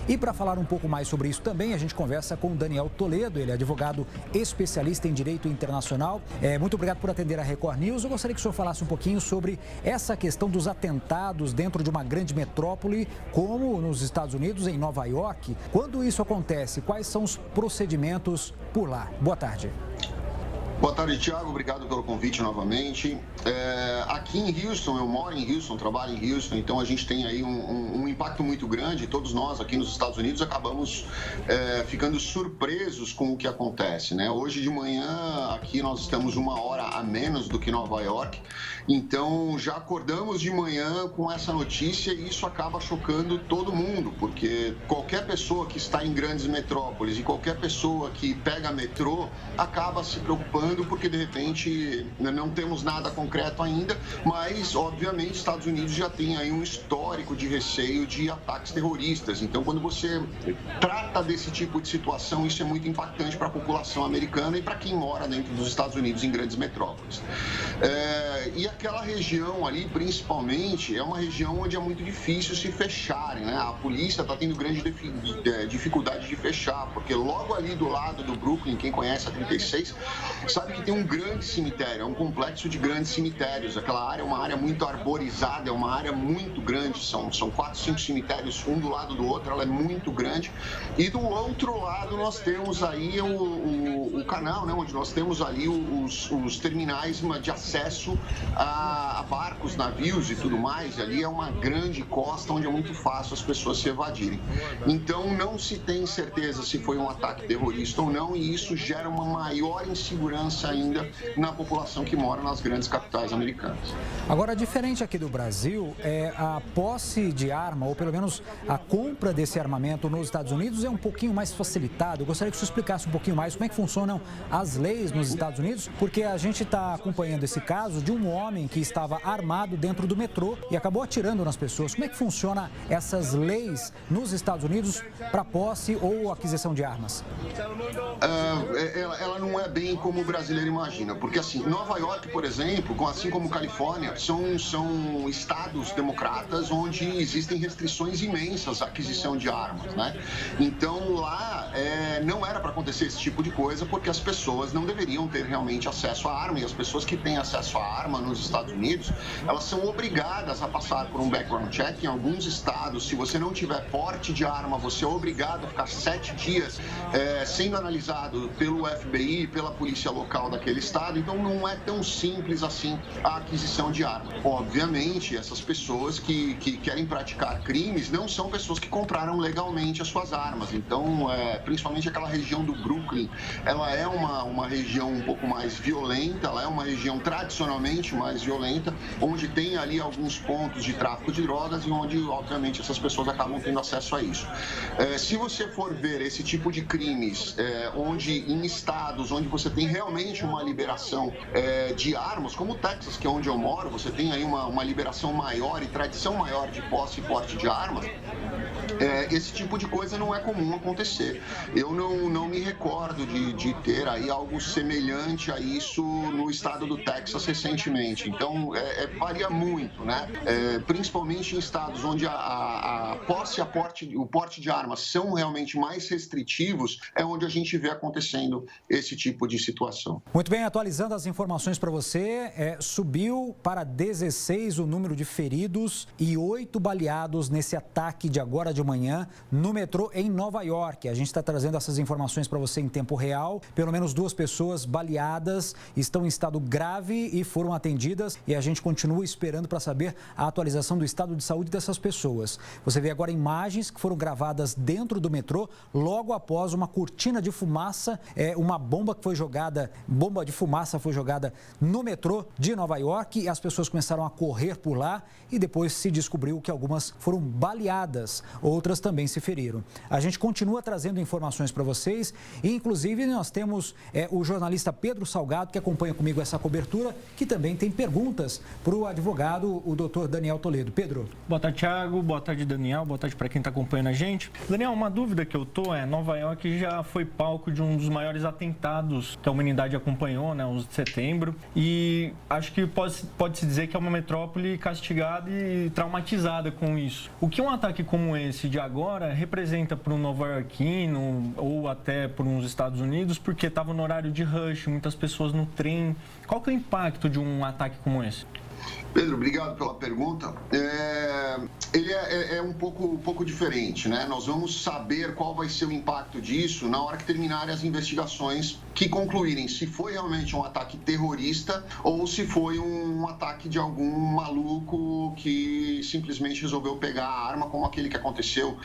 E para falar um pouco mais sobre isso também, a gente conversa com o Daniel Toledo, ele é advogado especialista em direito internacional. Muito obrigado por atender a Record News. Eu gostaria que o senhor falasse um pouquinho sobre essa questão dos atentados dentro de uma grande metrópole, como nos Estados Unidos, em Nova York. Quando isso acontece, quais são os procedimentos por lá? Boa tarde. Boa tarde, Thiago. Obrigado pelo convite novamente. Aqui em Houston, eu moro em Houston, trabalho em Houston, então a gente tem aí um impacto muito grande. Todos nós aqui nos Estados Unidos acabamos ficando surpresos com o que acontece, né? Hoje de manhã aqui nós estamos 1 hora a menos do que Nova York, então já acordamos de manhã com essa notícia e isso acaba chocando todo mundo, porque qualquer pessoa que está em grandes metrópoles e qualquer pessoa que pega metrô acaba se preocupando porque de repente não temos nada concreto ainda, mas obviamente Estados Unidos já tem aí um histórico de receio de ataques terroristas. Então quando você trata desse tipo de situação, isso é muito impactante para a população americana e para quem mora dentro dos Estados Unidos em grandes metrópoles. E aquela região ali, principalmente, é uma região onde é muito difícil se fecharem, né? A polícia está tendo grande dificuldade de fechar, porque logo ali do lado do Brooklyn, quem conhece a 36, sabe que tem um grande cemitério, é um complexo de grandes cemitérios. Aquela área é uma área muito arborizada, é uma área muito grande, são 4, 5 cemitérios, um do lado do outro, ela é muito grande. E do outro lado nós temos aí o canal, né, onde nós temos ali os terminais de acesso a barcos, navios e tudo mais. Ali é uma grande costa onde é muito fácil as pessoas se evadirem. Então não se tem certeza se foi um ataque terrorista ou não, e isso gera uma maior insegurança ainda na população que mora nas grandes capitais americanas. Agora, diferente aqui do Brasil, a posse de arma, ou pelo menos a compra desse armamento nos Estados Unidos é um pouquinho mais facilitado. Eu gostaria que você explicasse um pouquinho mais como é que funcionam as leis nos Estados Unidos, porque a gente está acompanhando esse caso de um homem que estava armado dentro do metrô e acabou atirando nas pessoas. Como é que funciona essas leis nos Estados Unidos para posse ou aquisição de armas? Ela não é bem como o brasileiro imagina, porque assim, Nova York, por exemplo, assim como Califórnia, são estados democratas onde existem restrições imensas à aquisição de armas, né? Então lá não era para acontecer esse tipo de coisa, porque as pessoas não deveriam ter realmente acesso à arma, e as pessoas que têm acesso à arma nos Estados Unidos, elas são obrigadas a passar por um background check. Em alguns estados, se você não tiver porte de arma, você é obrigado a ficar 7 dias sendo analisado pelo FBI, pela polícia local daquele estado. Então não é tão simples assim a aquisição de arma. Obviamente, essas pessoas que querem praticar crimes não são pessoas que compraram legalmente as suas armas. Então, principalmente aquela região do Brooklyn, ela é uma região um pouco mais violenta, ela é uma região tradicionalmente mais violenta, onde tem ali alguns pontos de tráfico de drogas e onde, obviamente, essas pessoas acabam tendo acesso a isso. Se você for ver esse tipo de crimes, onde em estados onde você tem realmente uma liberação de armas, como o Texas, que é onde eu moro, você tem aí uma liberação maior e tradição maior de posse e porte de armas, esse tipo de coisa não é comum acontecer. Eu não me recordo de ter aí algo semelhante a isso no estado do Texas recentemente. Então, varia muito, né? Principalmente em estados onde a posse e o porte de armas são realmente mais restritivos, é onde a gente vê acontecendo esse tipo de situação. Muito bem, atualizando as informações para você, subiu para 16 o número de feridos e 8 baleados nesse ataque de agora de manhã no metrô em Nova York. A gente está trazendo essas informações para você em tempo real. Pelo menos 2 pessoas baleadas estão em estado grave e foram atendidas, e a gente continua esperando para saber a atualização do estado de saúde dessas pessoas. Você vê agora imagens que foram gravadas dentro do metrô logo após uma cortina de fumaça, uma bomba de fumaça foi jogada no metrô de Nova York, e as pessoas começaram a correr por lá e depois se descobriu que algumas foram baleadas, outras também se feriram. A gente continua trazendo informações para vocês e, inclusive, nós temos o jornalista Pedro Salgado, que acompanha comigo essa cobertura, que também tem perguntas para o advogado, o doutor Daniel Toledo. Pedro. Boa tarde, Thiago. Boa tarde, Daniel. Boa tarde para quem está acompanhando a gente. Daniel, uma dúvida que eu tô Nova York já foi palco de um dos maiores atentados que a humanidade comunidade acompanhou, né, 11 de setembro, e acho que pode-se dizer que é uma metrópole castigada e traumatizada com isso. O que um ataque como esse de agora representa para um nova-iorquino ou até para uns Estados Unidos, porque estava no horário de rush, muitas pessoas no trem. Qual que é o impacto de um ataque como esse? Pedro, obrigado pela pergunta. Ele é um pouco diferente, né? Nós vamos saber qual vai ser o impacto disso na hora que terminarem as investigações que concluírem se foi realmente um ataque terrorista ou se foi um ataque de algum maluco que simplesmente resolveu pegar a arma, como aquele que aconteceu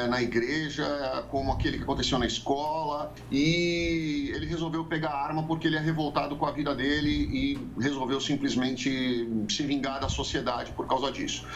na igreja, como aquele que aconteceu na escola, e ele resolveu pegar a arma porque ele é revoltado com a vida dele e resolveu simplesmente se vingar da sociedade por causa disso.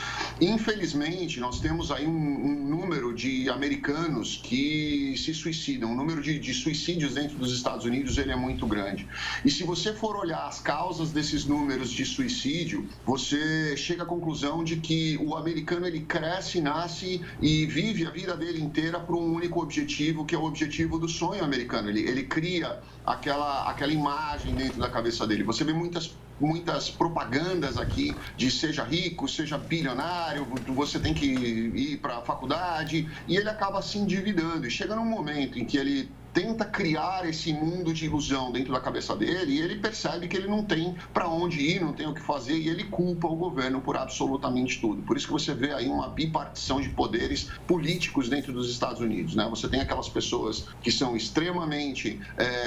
Infelizmente, nós temos aí um número de americanos que se suicidam. O número de suicídios dentro dos Estados Unidos ele é muito grande. E se você for olhar as causas desses números de suicídio, você chega à conclusão de que o americano ele cresce, nasce e vive a vida dele inteira por um único objetivo, que é o objetivo do sonho americano. Ele cria aquela imagem dentro da cabeça dele. Você vê muitas propagandas aqui de seja rico, seja bilionário, você tem que ir para a faculdade, e ele acaba se endividando. E chega num momento em que ele tenta criar esse mundo de ilusão dentro da cabeça dele e ele percebe que ele não tem para onde ir, não tem o que fazer, e ele culpa o governo por absolutamente tudo. Por isso que você vê aí uma bipartição de poderes políticos dentro dos Estados Unidos, né? Você tem aquelas pessoas que são extremamente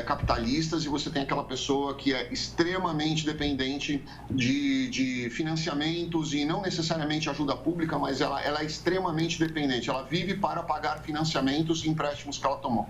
capitalistas e você tem aquela pessoa que é extremamente dependente de financiamentos e não necessariamente ajuda pública, mas ela é extremamente dependente. Ela vive para pagar financiamentos e empréstimos que ela tomou.